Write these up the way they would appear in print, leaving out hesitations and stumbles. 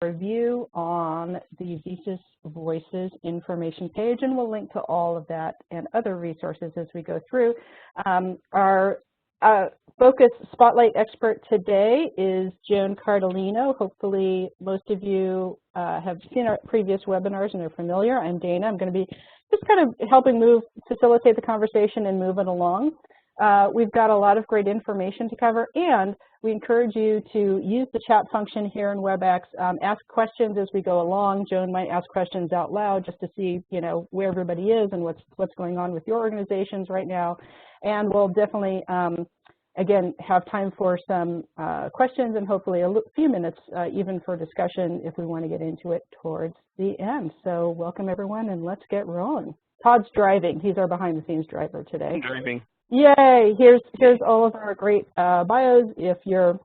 review on the VSys Voices information page, and we'll link to all of that and other resources as we go through. Our focus spotlight expert today is Joan Cardolino. Hopefully most of you have seen our previous webinars and are familiar. I'm Dana. I'm going to be just kind of helping facilitate the conversation and move it along. We've got a lot of great information to cover, and we encourage you to use the chat function here in WebEx. Ask questions as we go along. Joan might ask questions out loud just to see, where everybody is and what's going on with your organizations right now. And we'll definitely, again, have time for some questions and hopefully a few minutes even for discussion if we want to get into it towards the end. So welcome everyone, and let's get rolling. Todd's driving. He's our behind-the-scenes driver today. I'm driving. Yay! Here's all of our great bios. If you're,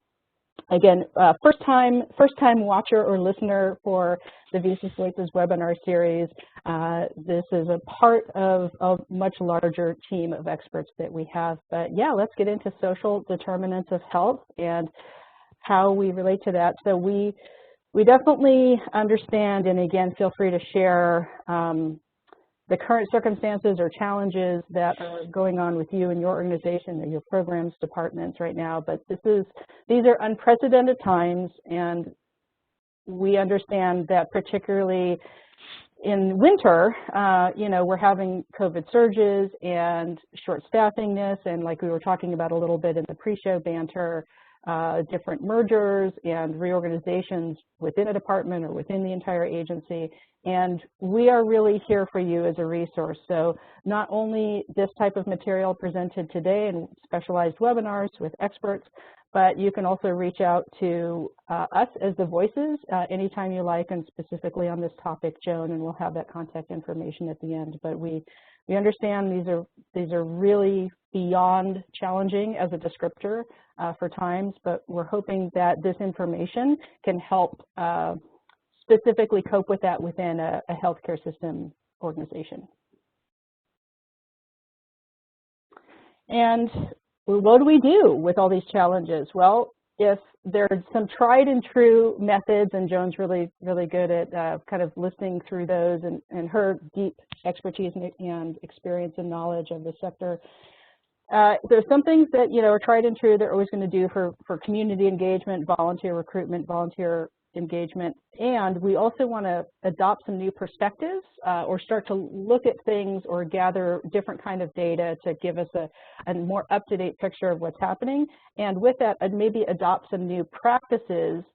again, first time watcher or listener for the VSys Voices webinar series, this is a part of a much larger team of experts that we have. But yeah, let's get into social determinants of health and how we relate to that. So we definitely understand, and again, feel free to share the current circumstances or challenges that are going on with you and your organization or your programs, departments right now. But these are unprecedented times, and we understand that particularly in winter, we're having COVID surges and short staffingness, and like we were talking about a little bit in the pre-show banter, different mergers and reorganizations within a department or within the entire agency. And we are really here for you as a resource. So not only this type of material presented today in specialized webinars with experts, but you can also reach out to us as the voices anytime you like, and specifically on this topic, Joan, and we'll have that contact information at the end. But we understand these are really beyond challenging as a descriptor for times, but we're hoping that this information can help specifically cope with that within a healthcare system organization. And what do we do with all these challenges? Well, if there's some tried and true methods, and Joan's really good at kind of listening through those and her deep expertise and experience and knowledge of the sector. There's some things that are tried and true that are always going to do for community engagement, volunteer recruitment, volunteer engagement, and we also want to adopt some new perspectives or start to look at things or gather different kind of data to give us a more up-to-date picture of what's happening, and with that maybe adopt some new practices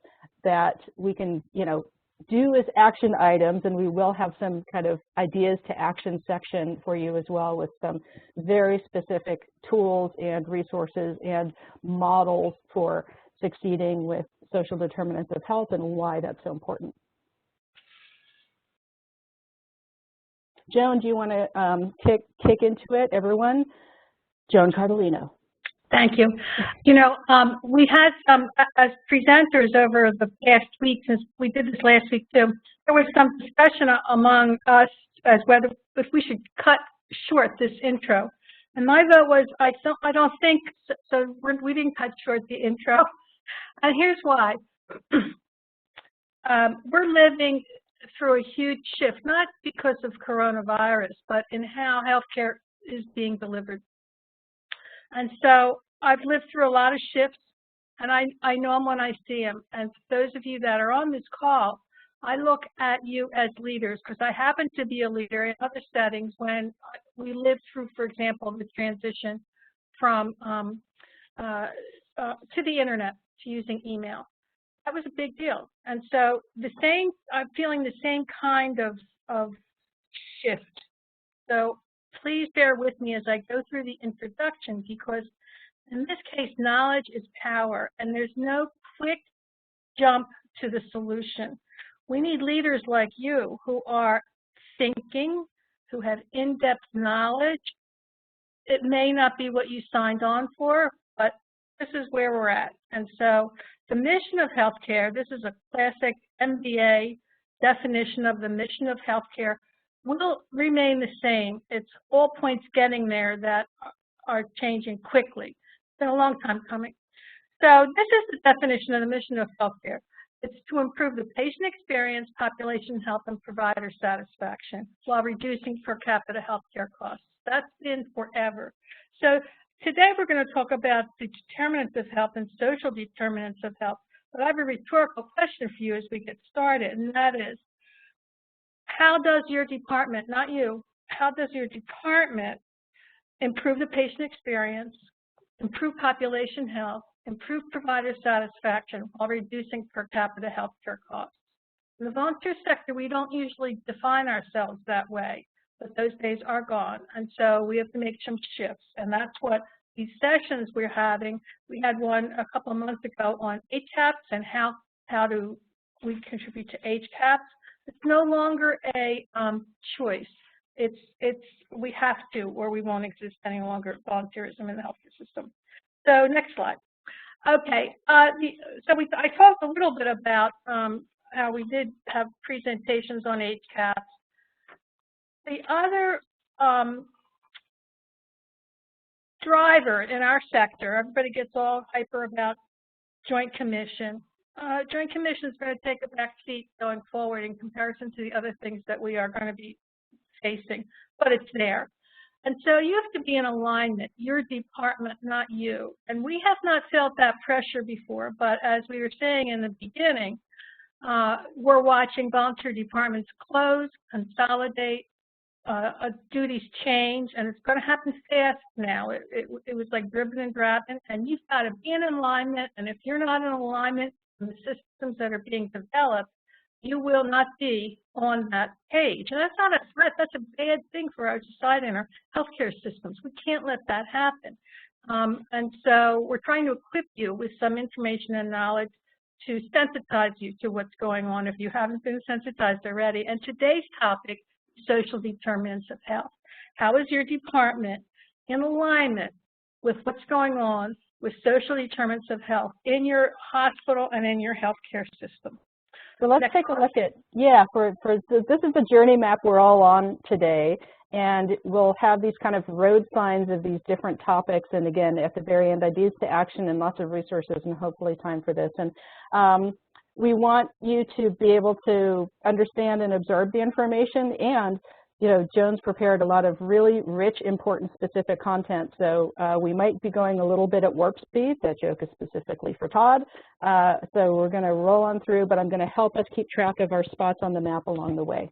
that we can do as action items, and we will have some kind of ideas to action section for you as well with some very specific tools and resources and models for succeeding with social determinants of health and why that's so important. Joan, do you want to kick into it, everyone? Joan Cardolino. Thank you. We had some, as presenters over the past week, since we did this last week too, there was some discussion among us as whether if we should cut short this intro. And my vote was, I don't think, so we didn't cut short the intro. And here's why. We're living through a huge shift, not because of coronavirus, but in how healthcare is being delivered. And so I've lived through a lot of shifts, and I know them when I see them. And for those of you that are on this call, I look at you as leaders because I happen to be a leader in other settings when we lived through, for example, the transition from to the internet, to using email. That was a big deal. And so I'm feeling the same kind of shift. So please bear with me as I go through the introduction, because in this case, knowledge is power, and there's no quick jump to the solution. We need leaders like you who are thinking, who have in-depth knowledge. It may not be what you signed on for, but this is where we're at. And so the mission of healthcare, this is a classic MBA definition of the mission of healthcare, will remain the same. It's all points getting there that are changing quickly. It's been a long time coming. So this is the definition of the mission of healthcare. It's to improve the patient experience, population health, and provider satisfaction while reducing per capita healthcare costs. That's been forever. So today we're going to talk about the determinants of health and social determinants of health. But I have a rhetorical question for you as we get started, and that is, how does your department, not you, how does your department improve the patient experience, improve population health, improve provider satisfaction while reducing per capita healthcare costs? In the volunteer sector, we don't usually define ourselves that way, but those days are gone. And so we have to make some shifts. And that's what these sessions we're having. We had one a couple of months ago on HCAHPS and how do we contribute to HCAHPS. It's no longer a choice. We have to, or we won't exist any longer, volunteerism in the healthcare system. So next slide. Okay, I talked a little bit about how we did have presentations on HCAHPS. The other driver in our sector, everybody gets all hyper about Joint Commission. Joint Commission is going to take a back seat going forward in comparison to the other things that we are going to be facing, but it's there. And so you have to be in alignment, your department, not you. And we have not felt that pressure before, but as we were saying in the beginning, we're watching volunteer departments close, consolidate, duties change, and it's going to happen fast now. It was like dribbling and drabbing, and you've got to be in alignment, and if you're not in alignment with the systems that are being developed, you will not be on that page. And that's not a threat, that's a bad thing for our society and our healthcare systems. We can't let that happen. And so we're trying to equip you with some information and knowledge to sensitize you to what's going on if you haven't been sensitized already. And today's topic, social determinants of health. How is your department in alignment with what's going on with social determinants of health in your hospital and in your healthcare system? So let's take a look at, this is the journey map we're all on today, and we'll have these kind of road signs of these different topics, and again, at the very end, ideas to action and lots of resources and hopefully time for this. And we want you to be able to understand and absorb the information, and Joan's prepared a lot of really rich, important, specific content. So we might be going a little bit at warp speed. That joke is specifically for Todd. So we're going to roll on through, but I'm going to help us keep track of our spots on the map along the way.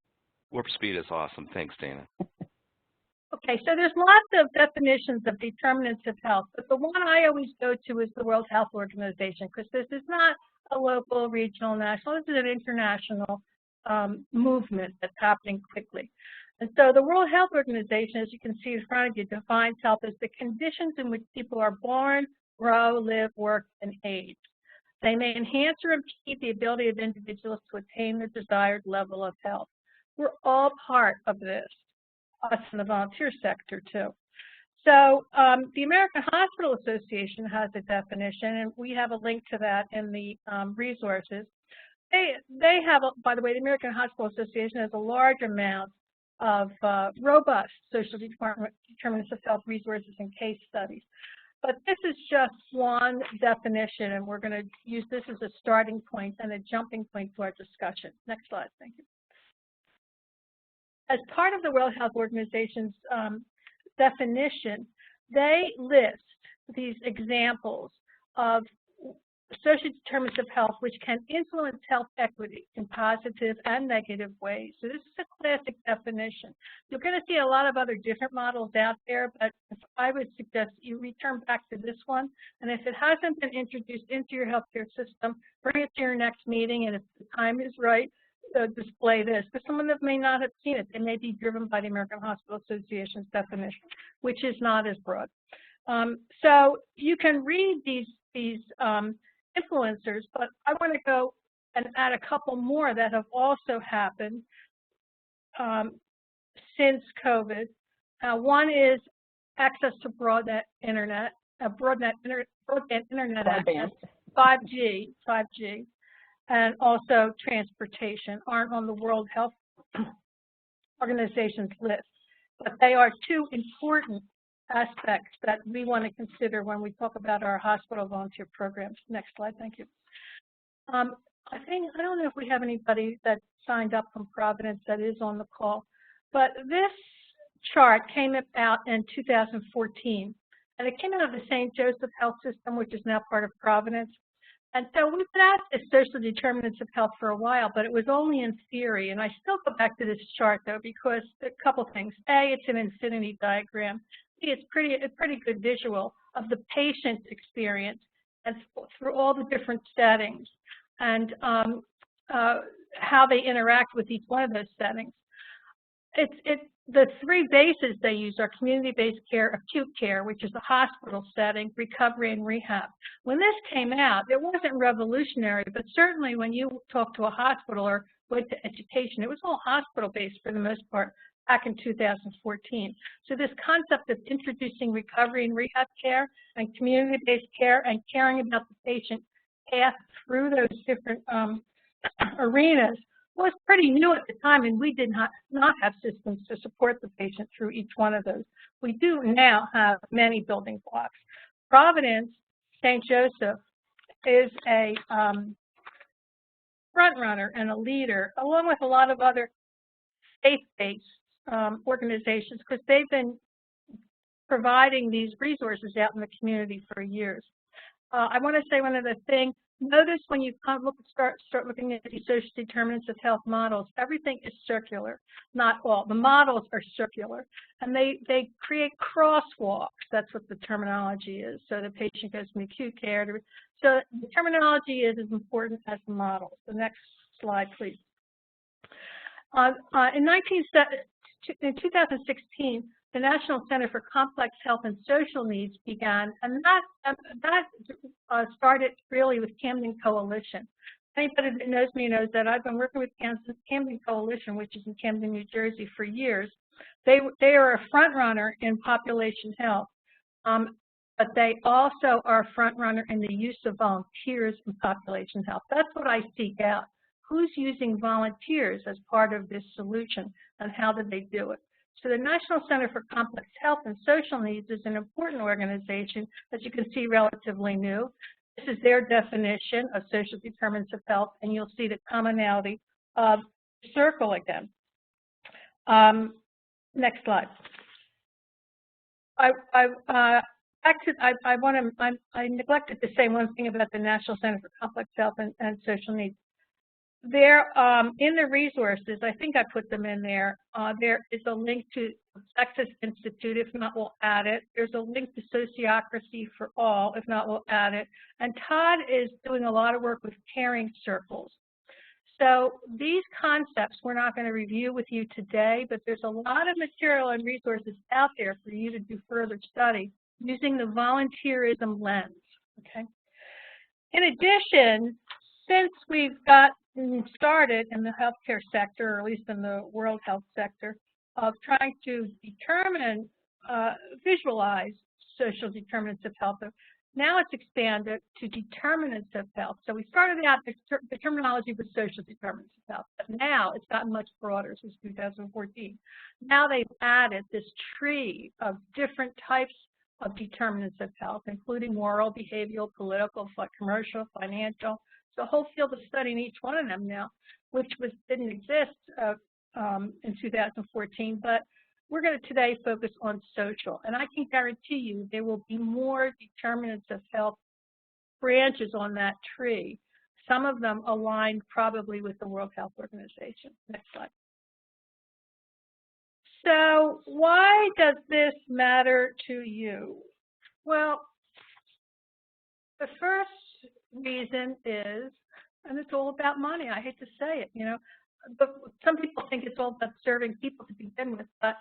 Warp speed is awesome. Thanks, Dana. Okay, so there's lots of definitions of determinants of health, but the one I always go to is the World Health Organization, because this is not a local, regional, national. This is an international movement that's happening quickly. And so the World Health Organization, as you can see in front of you, defines health as the conditions in which people are born, grow, live, work, and age. They may enhance or impede the ability of individuals to attain the desired level of health. We're all part of this, us in the volunteer sector too. So the American Hospital Association has a definition, and we have a link to that in the resources. They have, by the way, the American Hospital Association has a large amount of robust social determinants of health resources and case studies. But this is just one definition, and we're going to use this as a starting point and a jumping point to our discussion. Next slide, thank you. As part of the World Health Organization's definition, they list these examples of social determinants of health which can influence health equity in positive and negative ways. So this is a classic definition. You're going to see a lot of other different models out there, but I would suggest you return back to this one. And if it hasn't been introduced into your healthcare system, bring it to your next meeting, and if the time is right, display this. Because some of them may not have seen it. They may be driven by the American Hospital Association's definition, which is not as broad. So you can read these influencers, but I want to go and add a couple more that have also happened since COVID. One is access to broadband internet, access, 5G, and also transportation aren't on the World Health Organization's list, but they are two important aspects that we want to consider when we talk about our hospital volunteer programs. Next slide, thank you. I don't know if we have anybody that signed up from Providence that is on the call, but this chart came out in 2014, and it came out of the St. Joseph Health System, which is now part of Providence. And so we've been at the social determinants of health for a while, but it was only in theory. And I still go back to this chart, though, because a couple things. A, it's an infinity diagram. B, it's a pretty good visual of the patient's experience and through all the different settings and how they interact with each one of those settings. The three bases they use are community-based care, acute care, which is a hospital setting, recovery, and rehab. When this came out, it wasn't revolutionary, but certainly when you talk to a hospital or went to education, it was all hospital-based for the most part back in 2014. So this concept of introducing recovery and rehab care and community-based care and caring about the patient path through those different arenas was pretty new at the time, and we did not have systems to support the patient through each one of those. We do now have many building blocks. Providence, St. Joseph, is a front runner and a leader, along with a lot of other faith-based organizations, because they've been providing these resources out in the community for years. I want to say one other thing. Notice when you start looking at these social determinants of health models, everything is circular. Not all. The models are circular. And they create crosswalks. That's what the terminology is. So the patient goes from acute care to... So the terminology is as important as the models. The next slide, please. In 2016, the National Center for Complex Health and Social Needs began, and that started really with Camden Coalition. Anybody that knows me knows that I've been working with Camden Coalition, which is in Camden, New Jersey, for years. They are a front runner in population health, but they also are a front runner in the use of volunteers in population health. That's what I seek out. Who's using volunteers as part of this solution, and how did they do it? So the National Center for Complex Health and Social Needs is an important organization, as you can see, relatively new. This is their definition of social determinants of health, and you'll see the commonality of circle again. Next slide. I neglected to say one thing about the National Center for Complex Health and Social Needs. There, in the resources, I think I put them in there. There is a link to Texas Institute. If not, we'll add it. There's a link to Sociocracy for All. If not, we'll add it. And Todd is doing a lot of work with caring circles. So these concepts we're not going to review with you today, but there's a lot of material and resources out there for you to do further study using the volunteerism lens. Okay. In addition, since we've got started in the healthcare sector, or at least in the world health sector, of trying to determine, visualize social determinants of health. Now it's expanded to determinants of health. So we started out, the terminology was social determinants of health, but now it's gotten much broader since 2014. Now they've added this tree of different types of determinants of health, including moral, behavioral, political, commercial, financial. The whole field of studying each one of them now, which didn't exist in 2014, but we're going to today focus on social. And I can guarantee you there will be more determinants of health branches on that tree, some of them aligned probably with the World Health Organization. Next slide. So why does this matter to you? Well, the first reason is, and it's all about money. I hate to say it, you know, but some people think it's all about serving people to begin with, but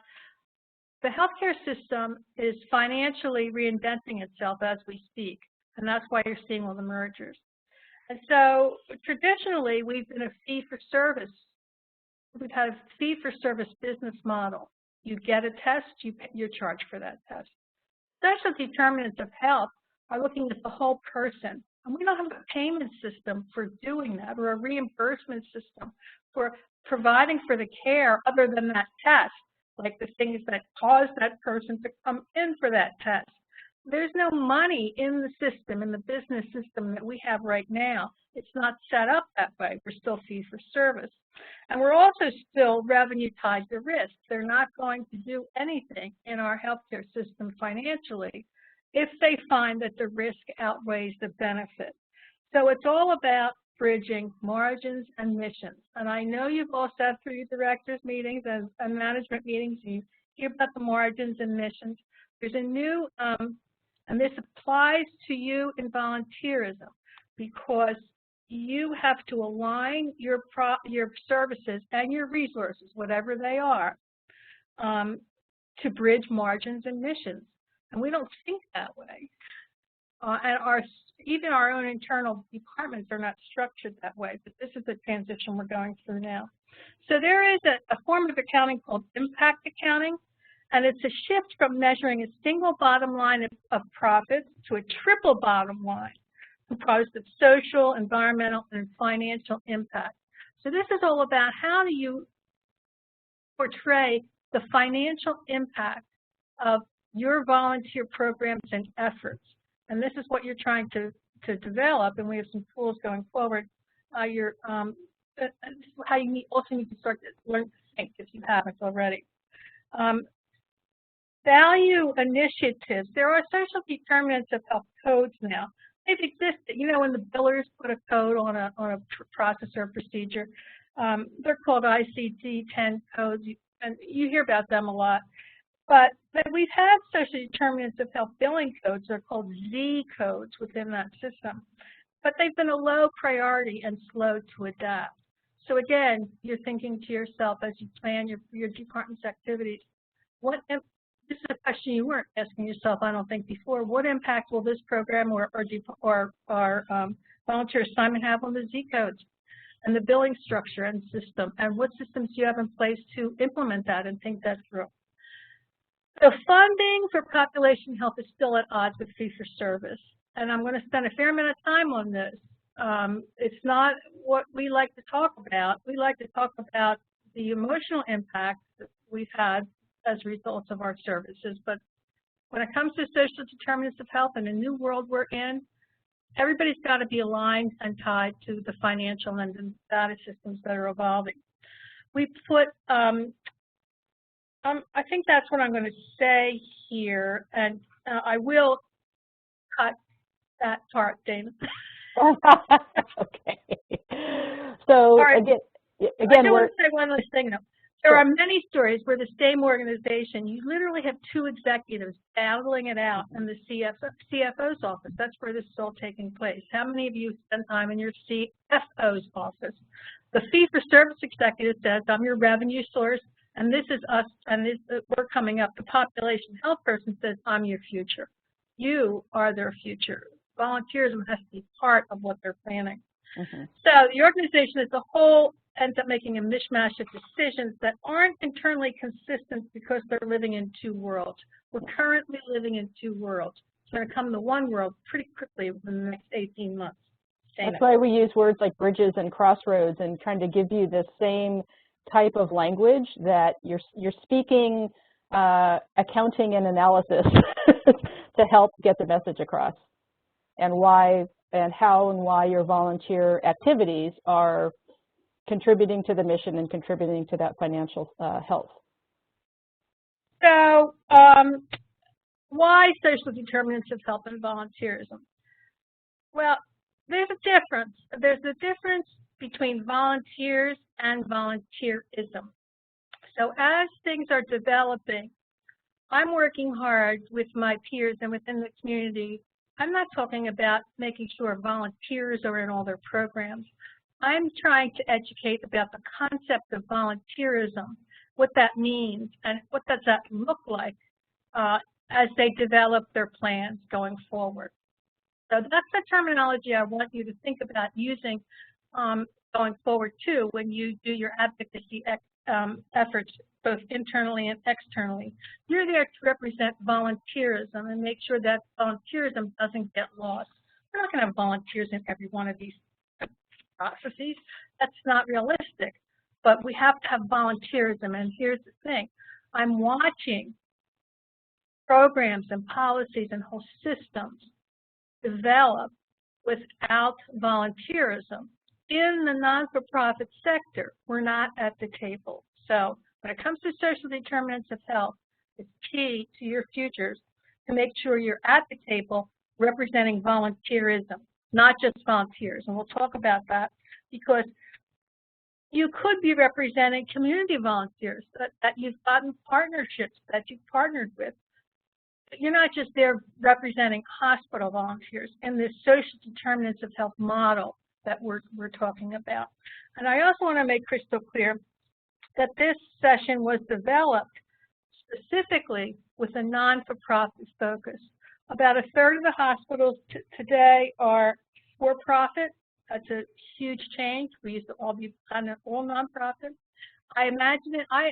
the healthcare system is financially reinventing itself as we speak, and that's why you're seeing all the mergers. And so traditionally, we've been a fee-for-service. We've had a fee-for-service business model. You get a test, you're charged for that test. Social determinants of health are looking at the whole person. And we don't have a payment system for doing that, or a reimbursement system for providing for the care other than that test, like the things that cause that person to come in for that test. there's no money in the system, in the business system that we have right now. It's not set up that way. We're still fee for service. And we're also still revenue tied to risk. They're not going to do anything in our healthcare system financially if they find that the risk outweighs the benefit. So it's all about bridging margins and missions. And I know you've all sat through your directors meetings and management meetings. You hear about the margins and missions. There's a new, and this applies to you in volunteerism, because you have to align your services and your resources, whatever they are, to bridge margins and missions. And we don't think that way. And even our own internal departments are not structured that way, but this is the transition we're going through now. So there is a form of accounting called impact accounting, and it's a shift from measuring a single bottom line of profits to a triple bottom line composed of social, environmental, and financial impact. So this is all about how do you portray the financial impact of your volunteer programs and efforts. And this is what you're trying to develop, and we have some tools going forward. How you also need to start to learn to think if you haven't already. Value initiatives. There are social determinants of health codes now. They've existed. You know, when the billers put a code on a process or procedure, they're called ICD-10 codes, and you hear about them a lot. But we've had social determinants of health billing codes. They're called Z codes within that system. But they've been a low priority and slow to adapt. So again, you're thinking to yourself as you plan your department's activities, this is a question you weren't asking yourself, I don't think, before. What impact will this program or volunteer assignment have on the Z codes and the billing structure and system? And what systems do you have in place to implement that and think that through? So funding for population health is still at odds with fee-for-service, and I'm going to spend a fair amount of time on this. It's not what we like to talk about. We like to talk about the emotional impact that we've had as results of our services, but when it comes to social determinants of health and the new world we're in, everybody's got to be aligned and tied to the financial and the data systems that are evolving. We put I think that's what I'm going to say here, and I will cut that part, Dana. Okay. So right. again, I do want to say one last thing, though. There are many stories where the same organization, you literally have two executives battling it out in the CFO's office. That's where this is all taking place. How many of you spend time in your CFO's office? The fee-for-service executive says, I'm your revenue source, and this is us, and we're coming up. The population health person says, I'm your future. You are their future. Volunteerism has to be part of what they're planning. Mm-hmm. So the organization as a whole ends up making a mishmash of decisions that aren't internally consistent because they're living in two worlds. We're currently living in two worlds. It's going to come to one world pretty quickly within the next 18 months. That's why we use words like bridges and crossroads and trying to give you the same type of language that you're speaking accounting and analysis to help get the message across, and why and how and why your volunteer activities are contributing to the mission and contributing to that financial health. So why social determinants of health and volunteerism? Well, there's a difference. There's a difference between volunteers and volunteerism. So as things are developing, I'm working hard with my peers and within the community. I'm not talking about making sure volunteers are in all their programs. I'm trying to educate about the concept of volunteerism, what that means, and what does that look like as they develop their plans going forward. So that's the terminology I want you to think about using going forward too when you do your advocacy efforts both internally and externally. You're there to represent volunteerism and make sure that volunteerism doesn't get lost. We're not going to have volunteers in every one of these processes. That's not realistic, but we have to have volunteerism. And here's the thing, I'm watching programs and policies and whole systems developed without volunteerism in the non-for-profit sector, we're not at the table. So when it comes to social determinants of health, it's key to your futures to make sure you're at the table representing volunteerism, not just volunteers. And we'll talk about that because you could be representing community volunteers that you've gotten partnerships, that you've partnered with. You're not just there representing hospital volunteers in this social determinants of health model that we're talking about. And I also want to make crystal clear that this session was developed specifically with a non-for-profit focus. About a third of the hospitals today are for-profit. That's a huge change. We used to all be kind of all nonprofit. I imagine it. My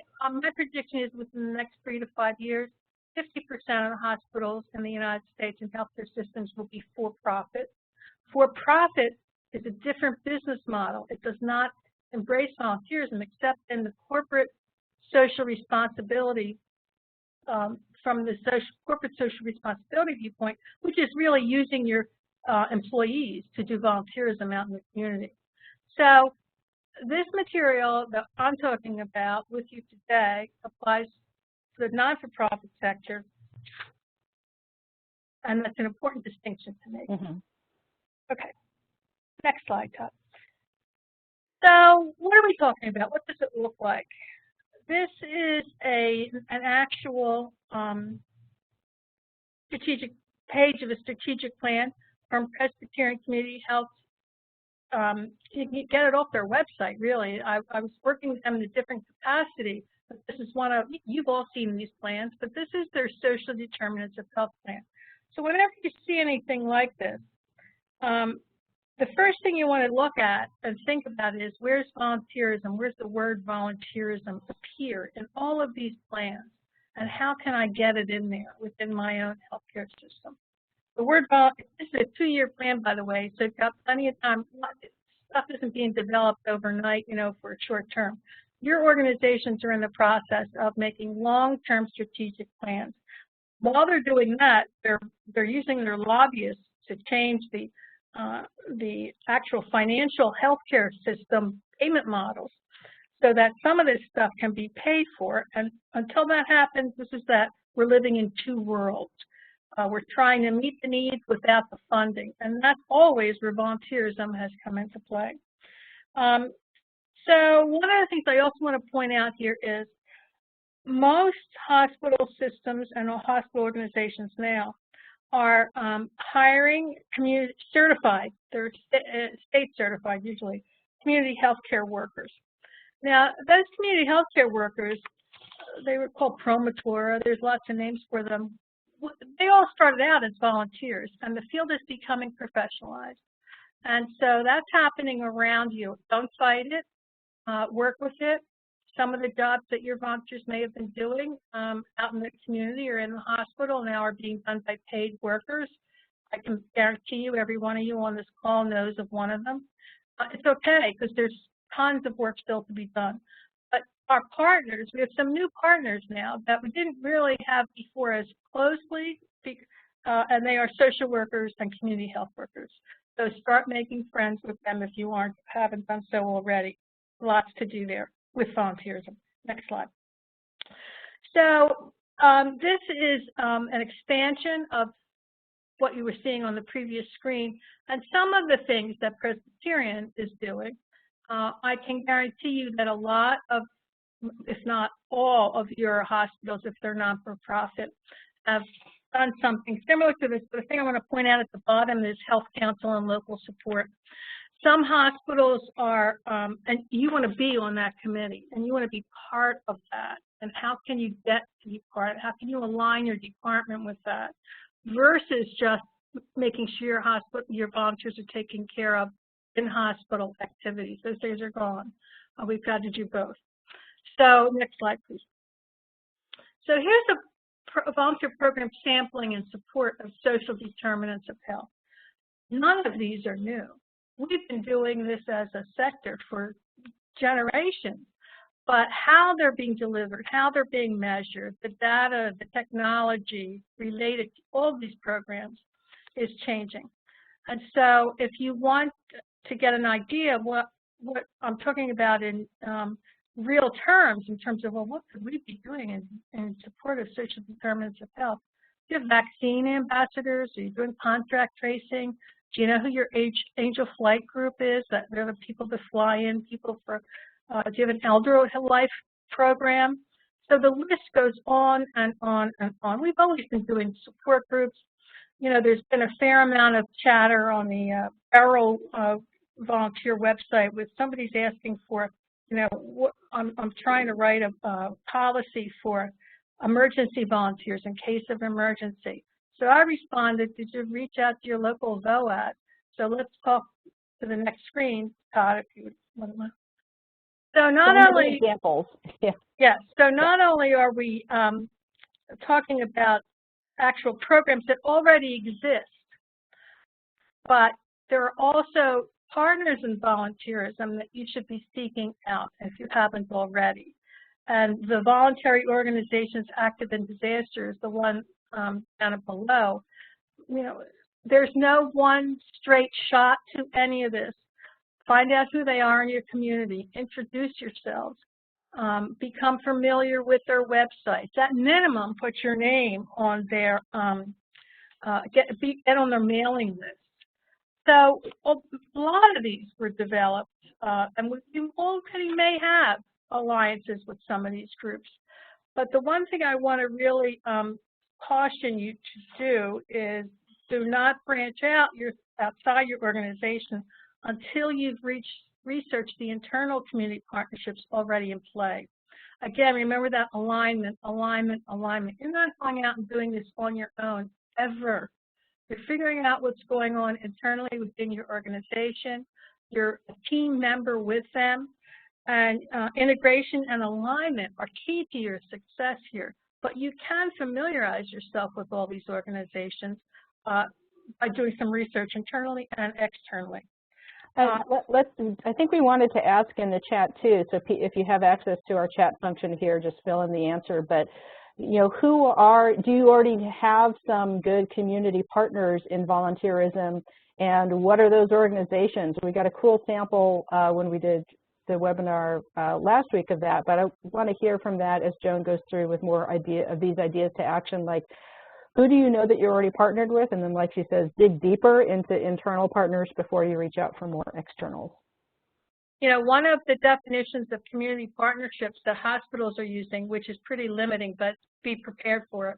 prediction is within the next 3 to 5 years, 50% of the hospitals in the United States and healthcare systems will be for-profit. For-profit is a different business model. It does not embrace volunteerism except in the corporate social responsibility from the corporate social responsibility viewpoint, which is really using your employees to do volunteerism out in the community. So this material that I'm talking about with you today applies to the non-for-profit sector, and that's an important distinction to make. Okay, next slide, Todd. So what are we talking about? What does it look like? This is an actual strategic page of a strategic plan from Presbyterian Community Health. You can get it off their website, really. I was working with them in a different capacity, but this is one of, you've all seen these plans, but this is their social determinants of health plan. So whenever you see anything like this, the first thing you want to look at and think about is where's volunteerism, where's the word volunteerism appear in all of these plans, and how can I get it in there within my own healthcare system. The word this is a 2-year plan, by the way, so you've got plenty of time. Stuff isn't being developed overnight, you know, for a short term. Your organizations are in the process of making long-term strategic plans. While they're doing that, they're using their lobbyists to change the actual financial healthcare system payment models so that some of this stuff can be paid for. And until that happens, this is that we're living in 2 worlds. We're trying to meet the needs without the funding, and that's always where volunteerism has come into play. So one of the things I also want to point out here is most hospital systems and hospital organizations now are hiring community certified, they're state certified usually, community healthcare workers. Now, those community healthcare workers, they were called promotora, there's lots of names for them. They all started out as volunteers, and the field is becoming professionalized. And so that's happening around you. Don't fight it, work with it. Some of the jobs that your volunteers may have been doing out in the community or in the hospital now are being done by paid workers. I can guarantee you every one of you on this call knows of one of them. It's okay because there's tons of work still to be done. But our partners, we have some new partners now that we didn't really have before as closely, and they are social workers and community health workers. So start making friends with them if you haven't done so already. Lots to do there with volunteerism. Next slide. So this is an expansion of what you were seeing on the previous screen, and some of the things that Presbyterian is doing. I can guarantee you that a lot of, if not all of your hospitals, if they're not-for-profit, have done something similar to this. But the thing I want to point out at the bottom is health council and local support. Some hospitals are, and you want to be on that committee, and you want to be part of that. And how can you get to be part? How can you align your department with that? Versus just making sure your volunteers are taken care of in hospital activities. Those days are gone. We've got to do both. So next slide, please. So here's a volunteer program sampling in support of social determinants of health. None of these are new. We've been doing this as a sector for generations. but how they're being delivered, how they're being measured, the data, the technology related to all of these programs is changing. And so if you want to get an idea of what I'm talking about in real terms, in terms of, well, what could we be doing in support of social determinants of health? Do you have vaccine ambassadors? Are you doing contract tracing? Do you know who your angel flight group is? That they're the people that fly in people for, do you have an elder life program? So the list goes on and on and on. We've always been doing support groups. You know, there's been a fair amount of chatter on the Barrel volunteer website with somebody's asking for, you know, I'm trying to write a policy for emergency volunteers in case of emergency. So I responded, did you reach out to your local VOAD? So let's talk to the next screen, Todd, if you would want to. So not only examples, so not only are we talking about actual programs that already exist, but there are also partners in volunteerism that you should be seeking out if you haven't already. And the voluntary organizations active in disasters, the one down below, you know, there's no one straight shot to any of this. Find out who they are in your community, introduce yourselves, become familiar with their websites. At minimum, put your name on their, get on their mailing list. So a lot of these were developed, and you already may have alliances with some of these groups. But the one thing I want to really caution you to do is do not branch out outside your organization until you've researched the internal community partnerships already in play. Again, remember that alignment, alignment, alignment. You're not going out and doing this on your own, ever. You're figuring out what's going on internally within your organization. You're a team member with them. And integration and alignment are key to your success here. But you can familiarize yourself with all these organizations by doing some research internally and externally. I think we wanted to ask in the chat too, so if you have access to our chat function here, just fill in the answer. But you know, do you already have some good community partners in volunteerism, and what are those organizations? We got a cool sample when we did the webinar last week of that, but I want to hear from that as Joan goes through with more of these ideas to action, like who do you know that you're already partnered with, and then like she says, dig deeper into internal partners before you reach out for more externals. You know, one of the definitions of community partnerships that hospitals are using, which is pretty limiting, but be prepared for it,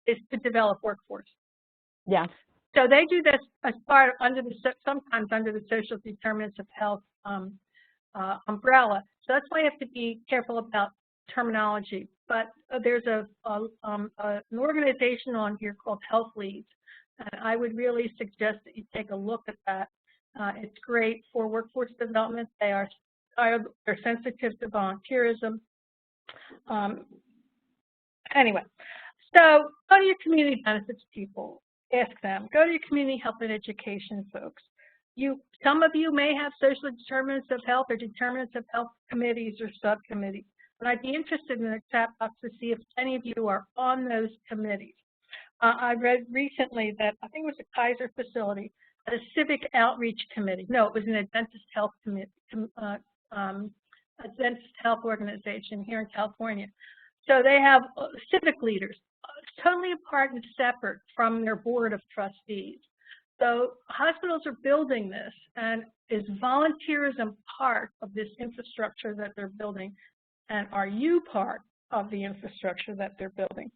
is to develop workforce. Yeah. So they do this as part sometimes under the social determinants of health umbrella. So that's why you have to be careful about terminology. But there's an organization on here called Health Leads, and I would really suggest that you take a look at that. It's great for workforce development. They're sensitive to volunteerism. Anyway, so go to your community benefits people. Ask them. Go to your community health and education folks. Some of you may have social determinants of health or determinants of health committees or subcommittees. And I'd be interested in the chat box to see if any of you are on those committees. I read recently that, I think it was a Kaiser facility, a civic outreach committee. No, it was an Adventist health committee, Adventist health organization here in California. So they have civic leaders, totally apart and separate from their board of trustees. So hospitals are building this, and is volunteerism part of this infrastructure that they're building? And are you part of the infrastructure that they're building?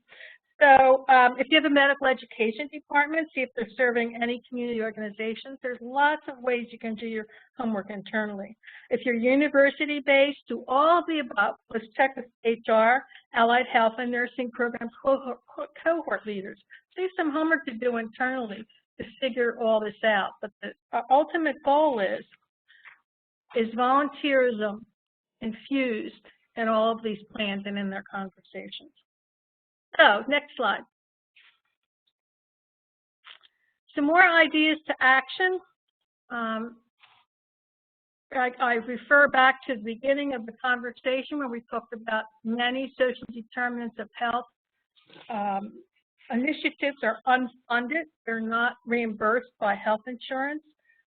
So if you have a medical education department, see if they're serving any community organizations. There's lots of ways you can do your homework internally. If you're university-based, do all of the above. Let's check with HR, allied health and nursing program cohort leaders. So you have some homework to do internally to figure all this out. But the ultimate goal is volunteerism infused in all of these plans and in their conversations. So, next slide. Some more ideas to action. I refer back to the beginning of the conversation where we talked about many social determinants of health. Initiatives are unfunded. They're not reimbursed by health insurance.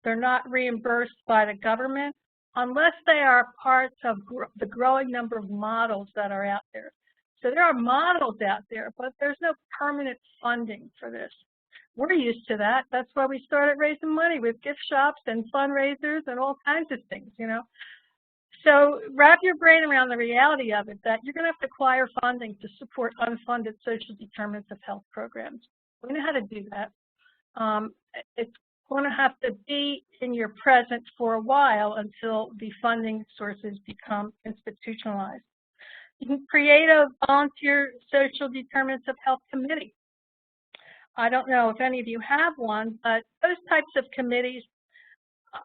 They're not reimbursed by the government unless they are parts of the growing number of models that are out there. So there are models out there, but there's no permanent funding for this. We're used to that. That's why we started raising money with gift shops and fundraisers and all kinds of things, you know. So wrap your brain around the reality of it, that you're going to have to acquire funding to support unfunded social determinants of health programs. We know how to do that. It's going to have to be in your present for a while until the funding sources become institutionalized. You can create a volunteer social determinants of health committee. I don't know if any of you have one, but those types of committees,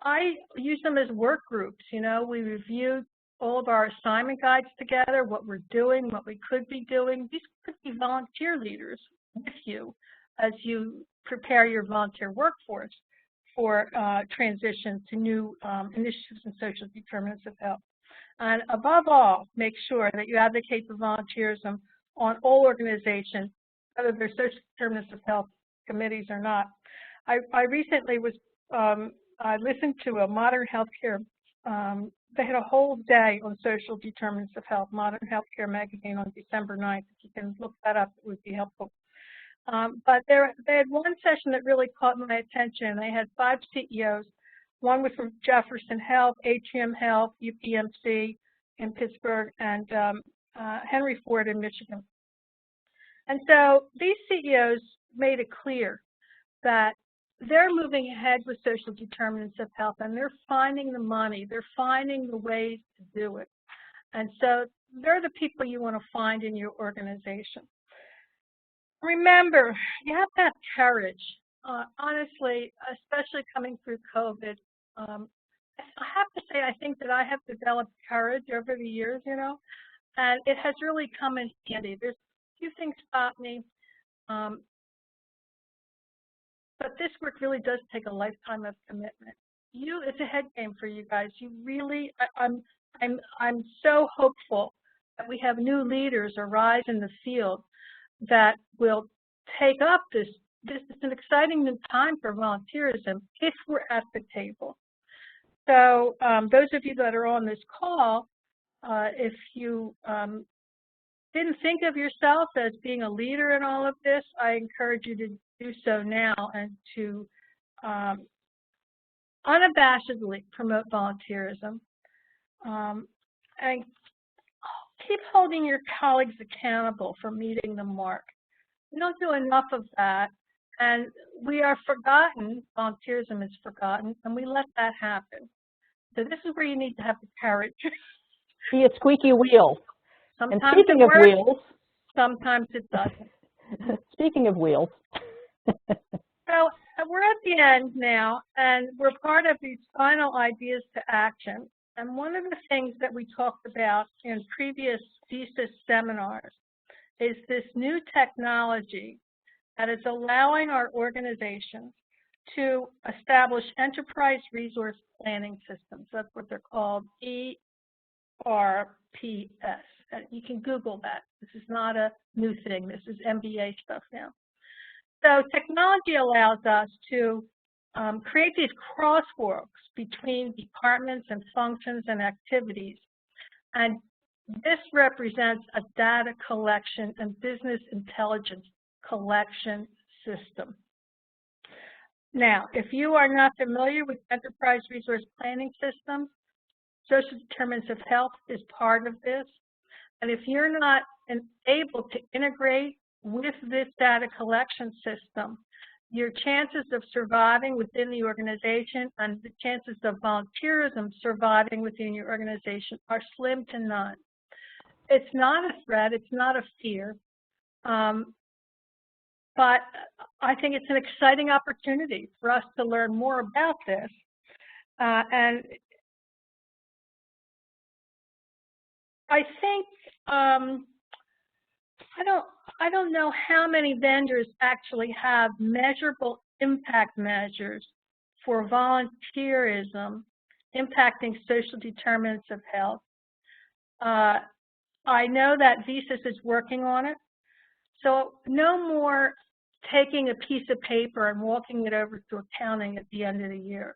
I use them as work groups. You know, we review all of our assignment guides together, what we're doing, what we could be doing. These could be volunteer leaders with you as you prepare your volunteer workforce for transition to new initiatives in social determinants of health. And above all, make sure that you advocate for volunteerism on all organizations, whether they're social determinants of health committees or not. I recently was, I listened to a Modern Healthcare, they had a whole day on social determinants of health, Modern Healthcare magazine on December 9th. If you can look that up, it would be helpful. But they had one session that really caught my attention. They had 5 CEOs. One was from Jefferson Health, Atrium Health, UPMC in Pittsburgh, and Henry Ford in Michigan. And so these CEOs made it clear that they're moving ahead with social determinants of health, and they're finding the money, they're finding the ways to do it. And so they're the people you want to find in your organization. Remember, you have to have courage. Honestly, especially coming through COVID, I have to say I think that I have developed courage over the years, you know, and it has really come in handy. There's a few things stop me, but this work really does take a lifetime of commitment. It's a head game for you guys. You really, I'm so hopeful that we have new leaders arise in the field that will take up this. This is an exciting new time for volunteerism if we're at the table. So those of you that are on this call, if you didn't think of yourself as being a leader in all of this, I encourage you to do so now and to unabashedly promote volunteerism. And keep holding your colleagues accountable for meeting the mark. We don't do enough of that, and we are forgotten. Volunteerism is forgotten, and we let that happen. So this is where you need to have the courage. Be a squeaky wheel. Sometimes and speaking it of works, wheels, sometimes it doesn't. Speaking of wheels. So we're at the end now, and we're part of these final ideas to action. And one of the things that we talked about in previous VSys seminars is this new technology that is allowing our organizations to establish enterprise resource planning systems. That's what they're called, ERPS. You can Google that. This is not a new thing. This is MBA stuff now. So technology allows us to create these crosswalks between departments and functions and activities. And this represents a data collection and business intelligence collection system. Now, if you are not familiar with enterprise resource planning systems, social determinants of health is part of this. And if you're not able to integrate with this data collection system, your chances of surviving within the organization and the chances of volunteerism surviving within your organization are slim to none. It's not a threat, it's not a fear, but I think it's an exciting opportunity for us to learn more about this. And I think, I don't know how many vendors actually have measurable impact measures for volunteerism impacting social determinants of health. I know that VSys is working on it, so no more taking a piece of paper and walking it over to accounting at the end of the year.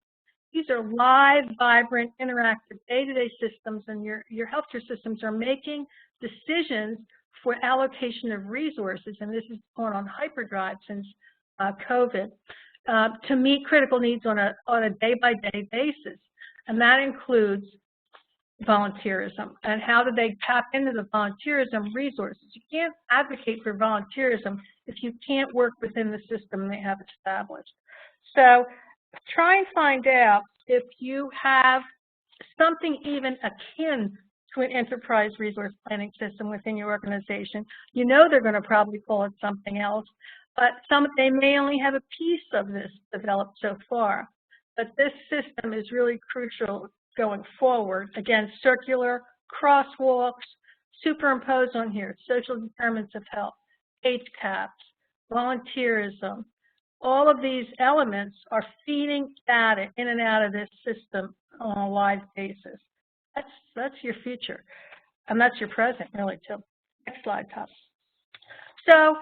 These are live, vibrant, interactive day-to-day systems, and your healthcare systems are making decisions for allocation of resources, and this is going on hyperdrive since COVID, to meet critical needs on a day-by-day basis, and that includes volunteerism. And how do they tap into the volunteerism resources? You can't advocate for volunteerism if you can't work within the system they have established. So try and find out if you have something even akin to an enterprise resource planning system within your organization. You know they're going to probably call it something else, but they may only have a piece of this developed so far. But this system is really crucial going forward. Again, circular, crosswalks, superimpose on here, social determinants of health, HCAPs, volunteerism. All of these elements are feeding data in and out of this system on a live basis. That's your future, and that's your present, really, too. Next slide, Tom. So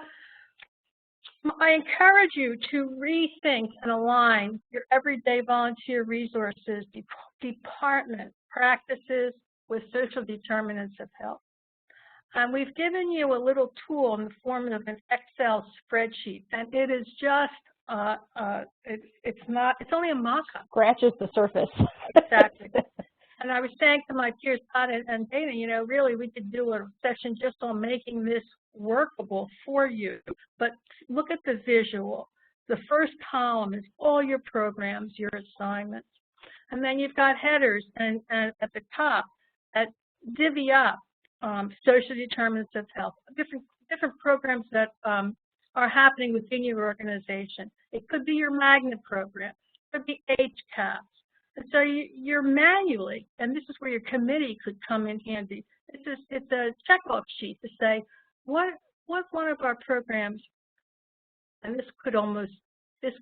I encourage you to rethink and align your everyday volunteer resources, department practices with social determinants of health. And we've given you a little tool in the form of an Excel spreadsheet, and it is just it's only a mock-up. Scratches the surface. Exactly. And I was saying to my peers, Todd and Dana, you know, really we could do a session just on making this workable for you. But look at the visual. The first column is all your programs, your assignments. And then you've got headers and at the top that divvy up social determinants of health, different programs that are happening within your organization. It could be your magnet program, it could be HCAPs. And so you're manually, and this is where your committee could come in handy. It's a checkoff sheet to say, what one of our programs, and this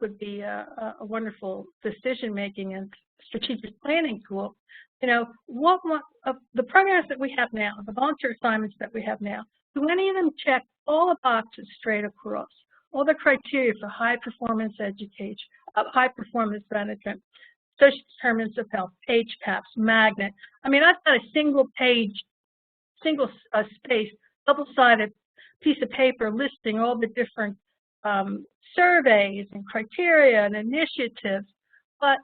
would be a wonderful decision-making and strategic planning tool. You know, what one of the programs that we have now, the volunteer assignments that we have now, do any of them check all the boxes straight across, all the criteria for high performance education, high performance management, social determinants of health, HCAPs, magnet. I mean, I've got a single space, double-sided piece of paper listing all the different surveys and criteria and initiatives. But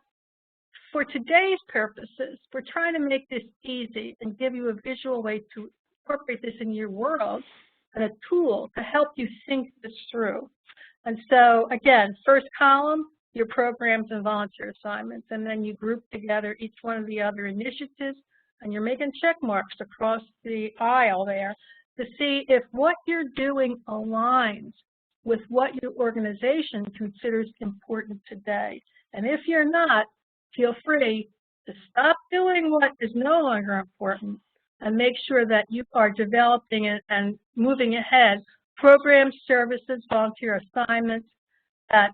for today's purposes, we're trying to make this easy and give you a visual way to incorporate this in your world and a tool to help you think this through. And so, again, first column, your programs and volunteer assignments, and then you group together each one of the other initiatives, and you're making check marks across the aisle there to see if what you're doing aligns with what your organization considers important today. And if you're not, feel free to stop doing what is no longer important and make sure that you are developing and moving ahead programs, services, volunteer assignments that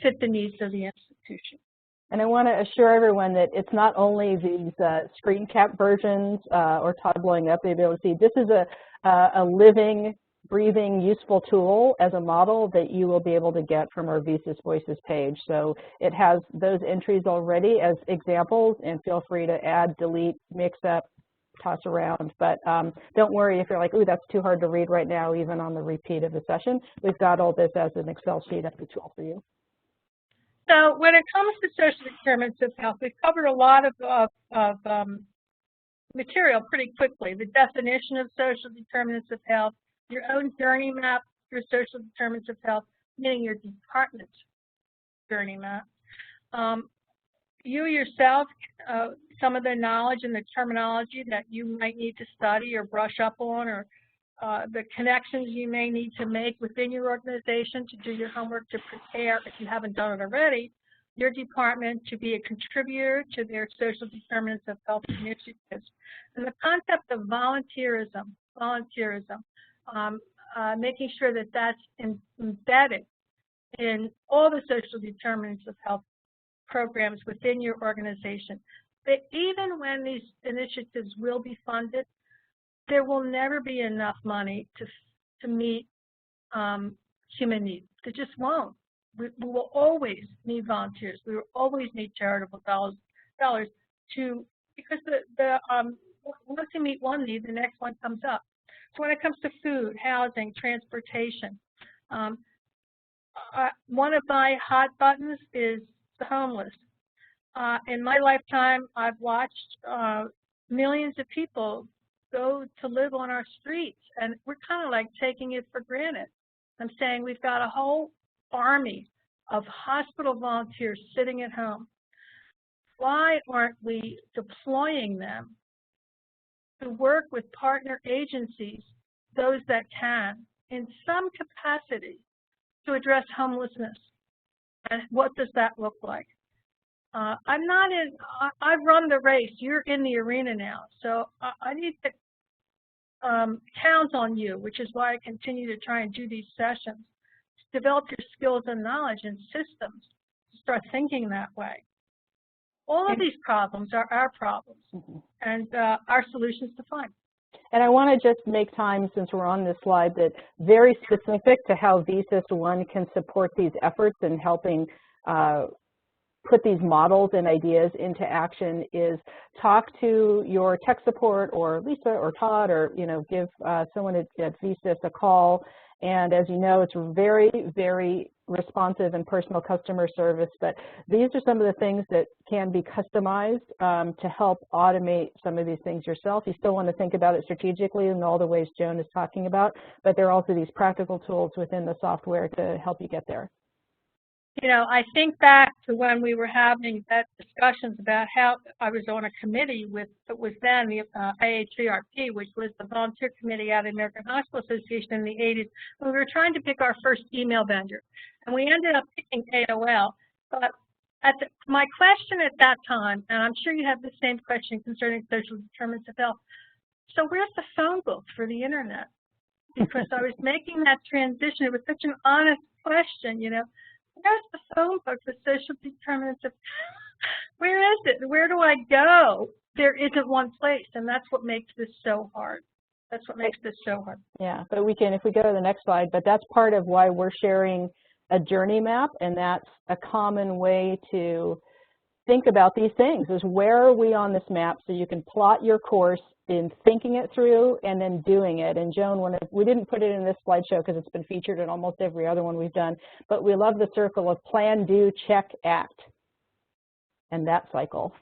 fit the needs of the institution. And I want to assure everyone that it's not only these screen cap versions or Todd blowing up, they'll be able to see this is a living, breathing, useful tool as a model that you will be able to get from our VSys Voices page. So it has those entries already as examples, and feel free to add, delete, mix up, toss around. But don't worry if you're like, ooh, that's too hard to read right now, even on the repeat of the session. We've got all this as an Excel sheet as a tool for you. So when it comes to social determinants of health, we've covered a lot of material pretty quickly. The definition of social determinants of health, your own journey map for social determinants of health, meaning your department's journey map. You yourself, some of the knowledge and the terminology that you might need to study or brush up on, or the connections you may need to make within your organization to do your homework to prepare, if you haven't done it already, your department to be a contributor to their social determinants of health initiatives. And the concept of volunteerism, making sure that that's embedded in all the social determinants of health programs within your organization. that even when these initiatives will be funded, there will never be enough money to meet human needs. There just won't. We will always need volunteers. We will always need charitable dollars because once you meet one need, the next one comes up. So when it comes to food, housing, transportation, one of my hot buttons is the homeless. In my lifetime, I've watched millions of people go to live on our streets, and we're kind of like taking it for granted. I'm saying we've got a whole army of hospital volunteers sitting at home. Why aren't we deploying them to work with partner agencies, those that can, in some capacity, to address homelessness? And what does that look like? I've run the race. You're in the arena now. So I need to count on you, which is why I continue to try and do these sessions. Develop your skills and knowledge and systems. Start thinking that way. All of these problems are our problems and our solutions to find. And I want to just make time, since we're on this slide, that very specific to how VSys 1 can support these efforts in helping put these models and ideas into action is talk to your tech support or Lisa or Todd, or give someone at VSys a call. And as you know, it's very, very responsive and personal customer service, but these are some of the things that can be customized to help automate some of these things yourself. You still want to think about it strategically in all the ways Joan is talking about, but there are also these practical tools within the software to help you get there. I think back to when we were having that discussions about how I was on a committee with, it was then the AHCRP, which was the volunteer committee out of the American Hospital Association in the 80s. We were trying to pick our first email vendor, and we ended up picking AOL. But my question at that time, and I'm sure you have the same question concerning social determinants of health, so where's the phone book for the internet? Because I was making that transition. It was such an honest question, Where's the phone book for social determinants of where is it? Where do I go? There isn't one place, and that's what makes this so hard. That's what makes this so hard. Yeah, but we can, if we go to the next slide, but that's part of why we're sharing a journey map, and that's a common way to think about these things, is where are we on this map, so you can plot your course in thinking it through and then doing it. And Joan, we didn't put it in this slideshow because it's been featured in almost every other one we've done, but we love the circle of plan, do, check, act, and that cycle.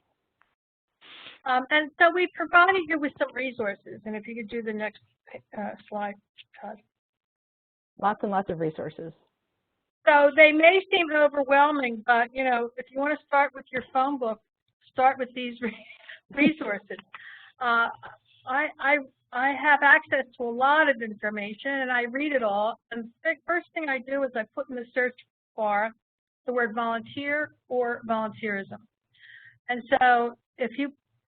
And so we provided you with some resources, and if you could do the next slide, Todd. Lots and lots of resources. So they may seem overwhelming, but if you want to start with your phone book, start with these resources. I have access to a lot of information, and I read it all. And the first thing I do is I put in the search bar the word volunteer or volunteerism. And so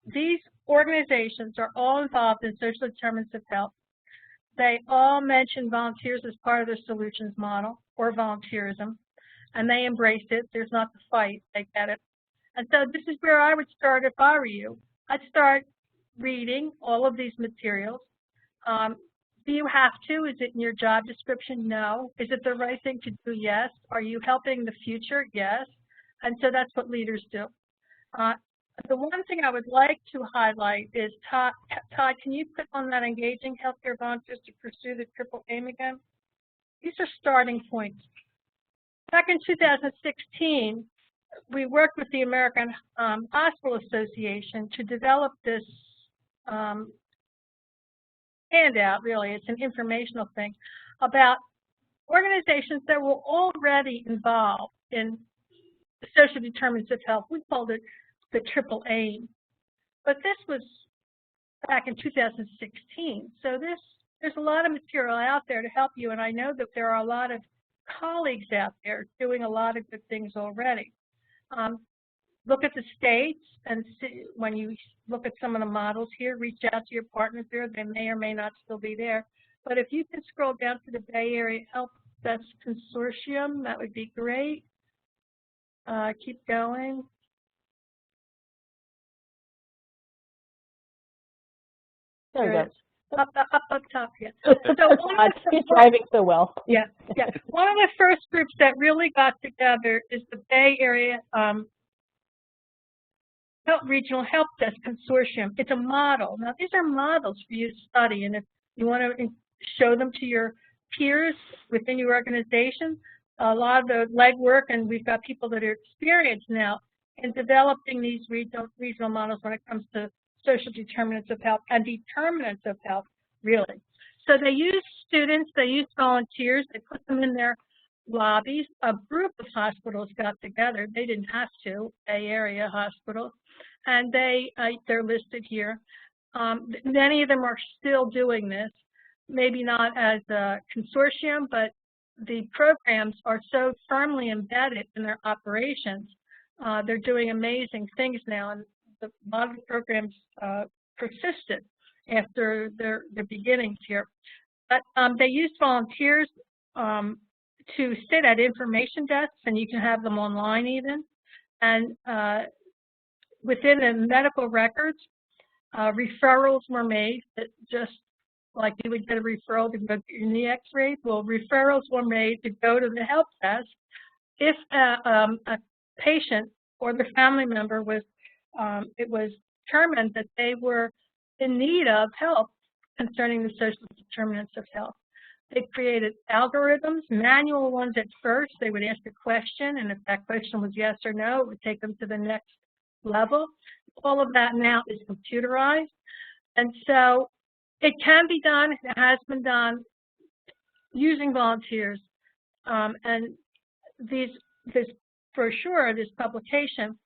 these organizations are all involved in social determinants of health. They all mention volunteers as part of their solutions model or volunteerism, and they embrace it. There's not the fight. They get it. And so this is where I would start if I were you. I'd start reading all of these materials. Do you have to? Is it in your job description? No. Is it the right thing to do? Yes. Are you helping the future? Yes. And so that's what leaders do. The one thing I would like to highlight is, Todd, can you put on that engaging healthcare volunteers to pursue the triple aim again? These are starting points. Back in 2016, we worked with the American Hospital Association to develop this handout, really. It's an informational thing about organizations that were already involved in the social determinants of health. We called it the triple aim. But this was back in 2016. So there's a lot of material out there to help you, and I know that there are a lot of colleagues out there doing a lot of good things already. Look at the states, and see, when you look at some of the models here, reach out to your partners there. They may or may not still be there. But if you can scroll down to the Bay Area Health Desk Consortium, that would be great. Keep going. There There you it is. Up top, yeah. go. So He's driving so well. yeah. One of the first groups that really got together is the Bay Area Regional Help Desk Consortium. It's a model. Now, these are models for you to study, and if you want to show them to your peers within your organization, a lot of the legwork, and we've got people that are experienced now in developing these regional models when it comes to social determinants of health and determinants of health, really. So they use students, they use volunteers, they put them in their lobbies. A group of hospitals got together. They didn't have to, Bay Area hospitals, and they're listed here. Many of them are still doing this, maybe not as a consortium, but the programs are so firmly embedded in their operations. They're doing amazing things now, and a lot of the programs persisted after their beginnings here. But they used volunteers to sit at information desks, and you can have them online even. And within the medical records, referrals were made that just like you would get a referral to go get your knee x-ray. Well, referrals were made to go to the help desk if a patient or the family member was, it was determined that they were in need of help concerning the social determinants of health. They created algorithms, manual ones at first. They would ask a question, and if that question was yes or no, it would take them to the next level. All of that now is computerized. And so it can be done, it has been done using volunteers. And this brochure, this publication,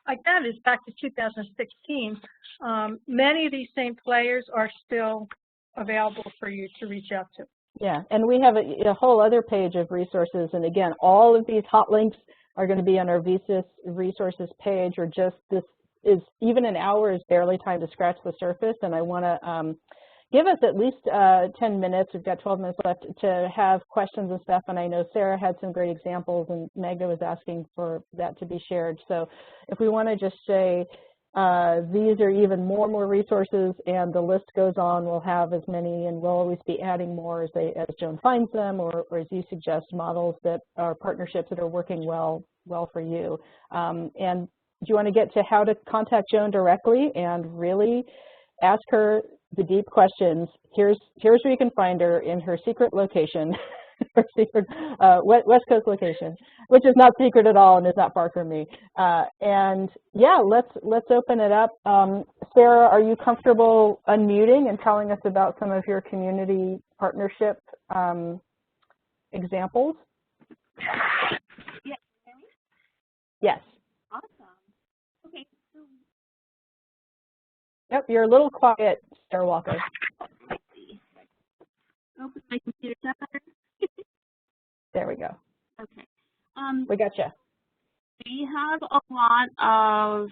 again, is back to 2016. Many of these same players are still available for you to reach out to. Yeah, and we have a whole other page of resources. And again, all of these hot links are going to be on our VSys resources page, or just this is, even an hour is barely time to scratch the surface. And I want to give us at least 10 minutes. We've got 12 minutes left to have questions and stuff. And I know Sarah had some great examples, and Magda was asking for that to be shared. So if we want to just say, these are even more resources, and the list goes on. We'll have as many, and we'll always be adding more as Joan finds them, or as you suggest, models that are partnerships that are working well for you. And do you want to get to how to contact Joan directly and really ask her the deep questions? Here's where you can find her in her secret location. Her secret West Coast location, which is not secret at all and is not far from me. And yeah, let's open it up. Sarah, are you comfortable unmuting and telling us about some of your community partnership examples? Yes. Yes. Awesome. Okay. So, yep, you're a little quiet, Sarah Walker. let's see. Open my computer tab better. There we go. Okay. We got you. We have a lot of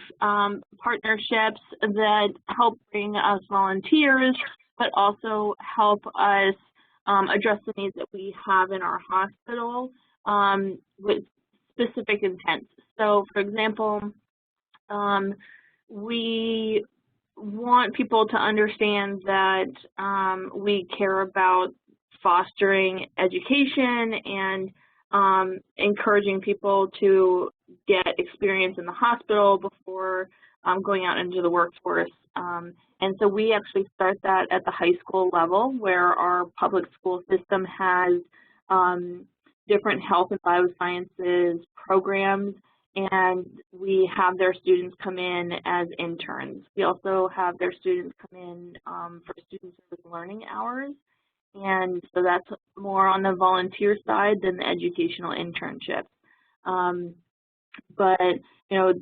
partnerships that help bring us volunteers, but also help us address the needs that we have in our hospital with specific intents. So, for example, we want people to understand that we care about fostering education and encouraging people to get experience in the hospital before going out into the workforce. And so we actually start that at the high school level, where our public school system has different health and biosciences programs, and we have their students come in as interns. We also have their students come in for student service learning hours. And so that's more on the volunteer side than the educational internships. But, you know,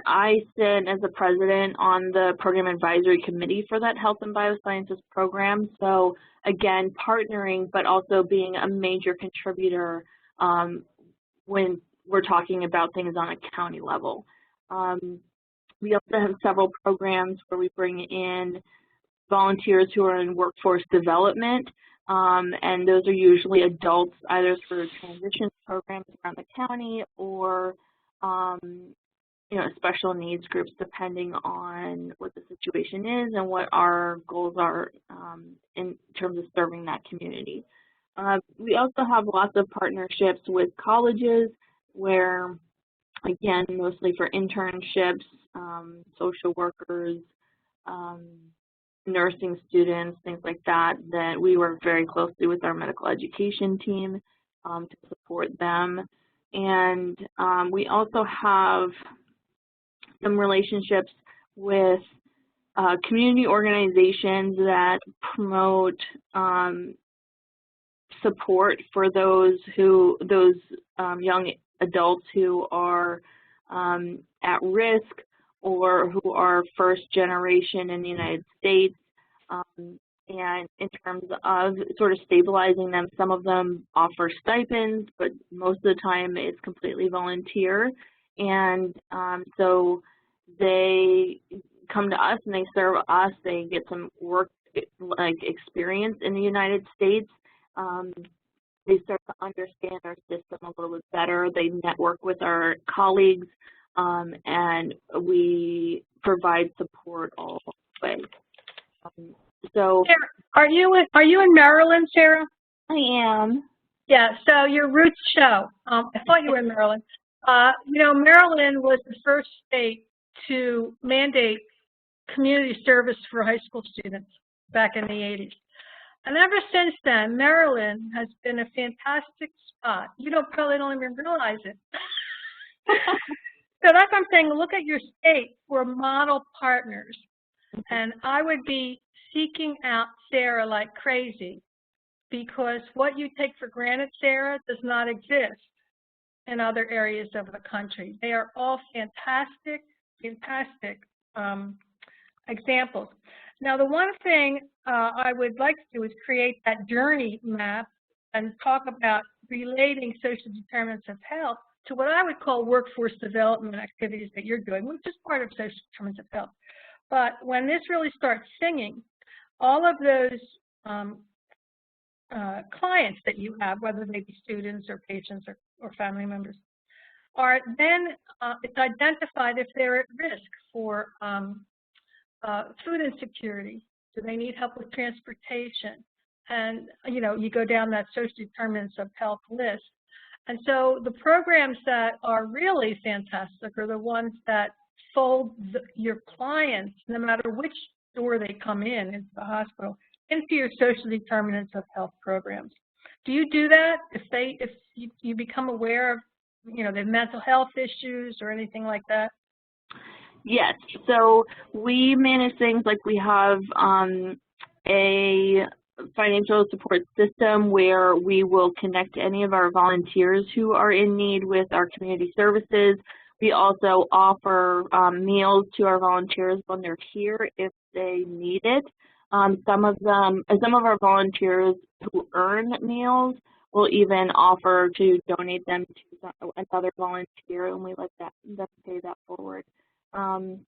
I sit as the president on the program advisory committee for that health and biosciences program. So again, partnering, but also being a major contributor when we're talking about things on a county level. We also have several programs where we bring in volunteers who are in workforce development, and those are usually adults, either through transition programs around the county or special needs groups depending on what the situation is and what our goals are in terms of serving that community. We also have lots of partnerships with colleges where, again, mostly for internships, social workers, nursing students, things like that, that we work very closely with our medical education team to support them. And we also have some relationships with community organizations that promote support for those young adults who are at risk or who are first generation in the United States. And in terms of sort of stabilizing them, some of them offer stipends, but most of the time it's completely volunteer. And so they come to us and they serve us. They get some work experience in the United States. They start to understand our system a little bit better. They network with our colleagues, and we provide support all the way. So, Sarah, are you in Maryland, Sarah? I am. Yeah. So your roots show. I thought you were in Maryland. Maryland was the first state to mandate community service for high school students back in the 80s. And ever since then, Maryland has been a fantastic spot. You probably don't even realize it. So that's what I'm saying. Look at your state for model partners. And I would be seeking out Sarah like crazy, because what you take for granted, Sarah, does not exist in other areas of the country. They are all fantastic examples. Now, the one thing I would like to do is create that journey map and talk about relating social determinants of health to what I would call workforce development activities that you're doing, which is part of social determinants of health. But when this really starts singing, all of those clients that you have, whether they be students or patients or family members, are then it's identified if they're at risk for food insecurity. Do they need help with transportation? And you go down that social determinants of health list. And so the programs that are really fantastic are the ones that fold your clients, no matter which door they come in into the hospital, into your social determinants of health programs. Do you do that if you become aware of their mental health issues or anything like that? Yes. So we manage things like we have a financial support system where we will connect any of our volunteers who are in need with our community services. We also offer meals to our volunteers when they're here if they need it. Some of our volunteers who earn meals will even offer to donate them to another volunteer, and we let them pay that forward. And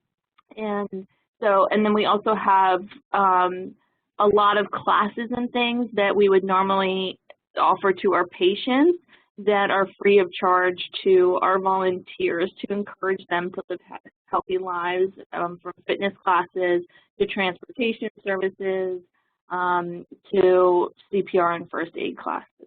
then we also have a lot of classes and things that we would normally offer to our patients that are free of charge to our volunteers to encourage them to live healthy lives, from fitness classes to transportation services to CPR and first aid classes.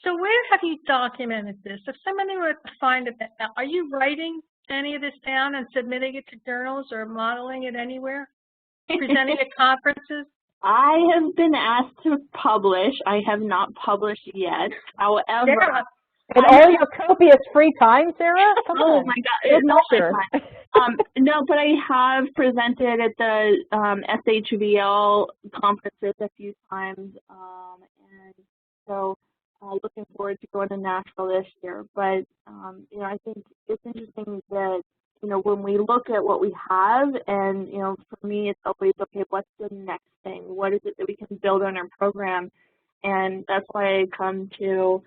So where have you documented this? If somebody were to find it, are you writing any of this down and submitting it to journals or modeling it anywhere? Presenting at conferences? I have been asked to publish. I have not published yet. However, Sarah, in all your copious free time, Sarah? Come oh on. my God, it's all my time. No, but I have presented at the SHVL conferences a few times, and so looking forward to going to Nashville this year. But I think it's interesting that when we look at what we have, and for me, it's always okay. What's the next thing? What is it that we can build on our program? And that's why I come to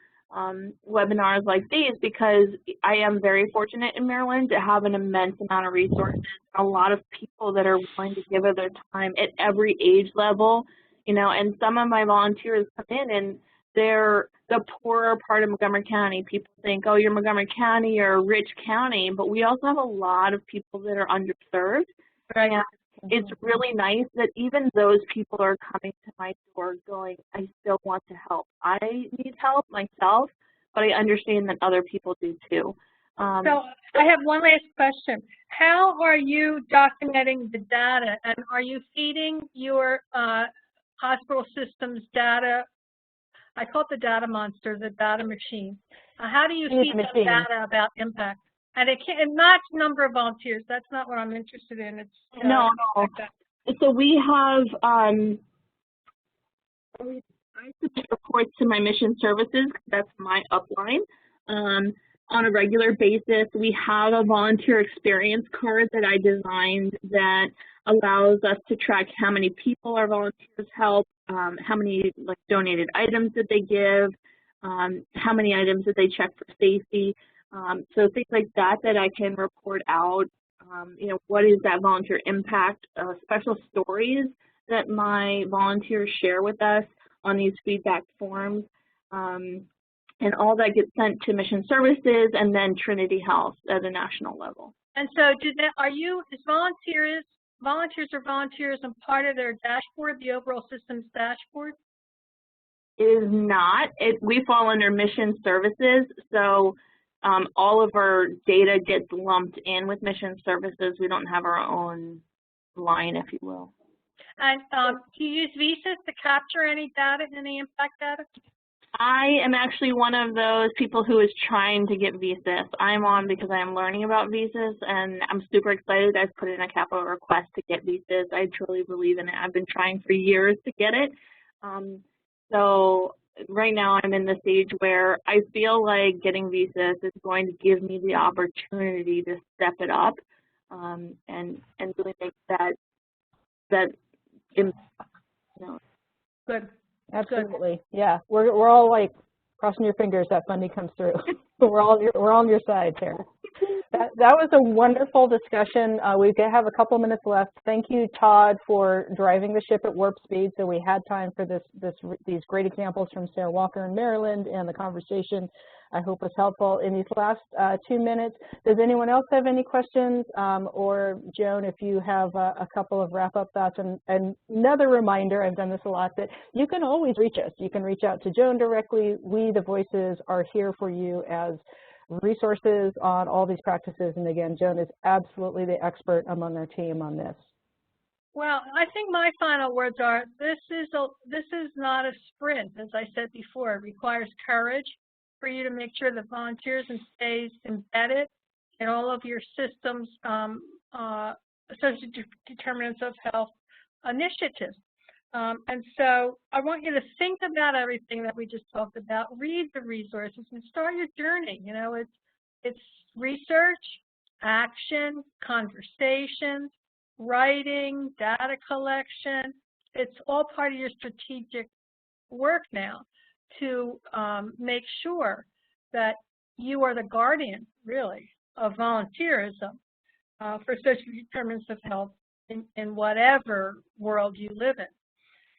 webinars like these, because I am very fortunate in Maryland to have an immense amount of resources, a lot of people that are willing to give of their time at every age level, and some of my volunteers come in and they're the poorer part of Montgomery County. People think, oh, you're Montgomery County, you're a rich county, but we also have a lot of people that are underserved. Right. And it's really nice that even those people are coming to my door going, I still want to help. I need help myself, but I understand that other people do too. So I have one last question. How are you documenting the data, and are you feeding your hospital systems data? I call it the data monster, the data machine. How do you feed them data about impact? And it can't, not number of volunteers. That's not what I'm interested in. It's no. So we have I submit reports to my mission services. That's my upline. On a regular basis, we have a volunteer experience card that I designed that allows us to track how many people our volunteers help, how many donated items did they give, how many items did they check for safety. So things like that I can report out. What is that volunteer impact? Special stories that my volunteers share with us on these feedback forms. And all that gets sent to Mission Services and then Trinity Health at a national level. And so, is volunteers or volunteers and part of their dashboard, the overall systems dashboard? It is not. We fall under Mission Services, so all of our data gets lumped in with Mission Services. We don't have our own line, if you will. And do you use VSys to capture any data, any impact data? I am actually one of those people who is trying to get VSys. I'm on because I am learning about VSys, and I'm super excited. I've put in a capital request to get VSys. I truly believe in it. I've been trying for years to get it. So right now I'm in the stage where I feel like getting VSys is going to give me the opportunity to step it up and really make that impact. Good. Absolutely. Yeah. We're all like crossing your fingers that funding comes through. we're on your side, Tara. That was a wonderful discussion. We have a couple minutes left. Thank you, Todd, for driving the ship at warp speed, so we had time for these great examples from Sarah Walker in Maryland, and the conversation I hope was helpful. In these last 2 minutes, does anyone else have any questions? Or Joan, if you have a couple of wrap-up thoughts. And another reminder, I've done this a lot, that you can always reach us. You can reach out to Joan directly. We, the Voices, are here for you as resources on all these practices. And again, Joan is absolutely the expert among our team on this. Well, I think my final words are, this is not a sprint, as I said before. It requires courage for you to make sure that volunteers and stays embedded in all of your systems, associated determinants of health initiatives. And so I want you to think about everything that we just talked about, read the resources, and start your journey. It's research, action, conversations, writing, data collection. It's all part of your strategic work now to make sure that you are the guardian, really, of volunteerism for social determinants of health in whatever world you live in.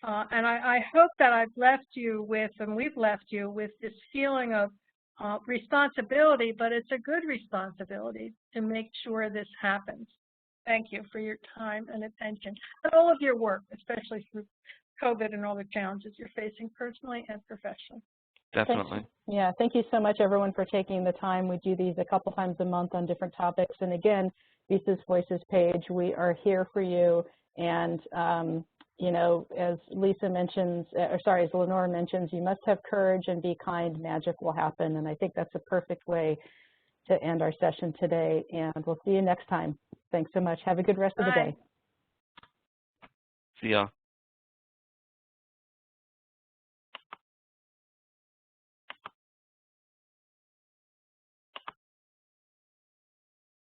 And I hope that I've left you with, and we've left you with, this feeling of responsibility, but it's a good responsibility to make sure this happens. Thank you for your time and attention, and all of your work, especially through COVID and all the challenges you're facing personally and professionally. Definitely. Yeah, thank you so much, everyone, for taking the time. We do these a couple times a month on different topics. And again, VSys Voices page, we are here for you. And, as Lisa mentions, as Lenore mentions, you must have courage and be kind. Magic will happen. And I think that's a perfect way to end our session today. And we'll see you next time. Thanks so much. Have a good rest of the day. See ya.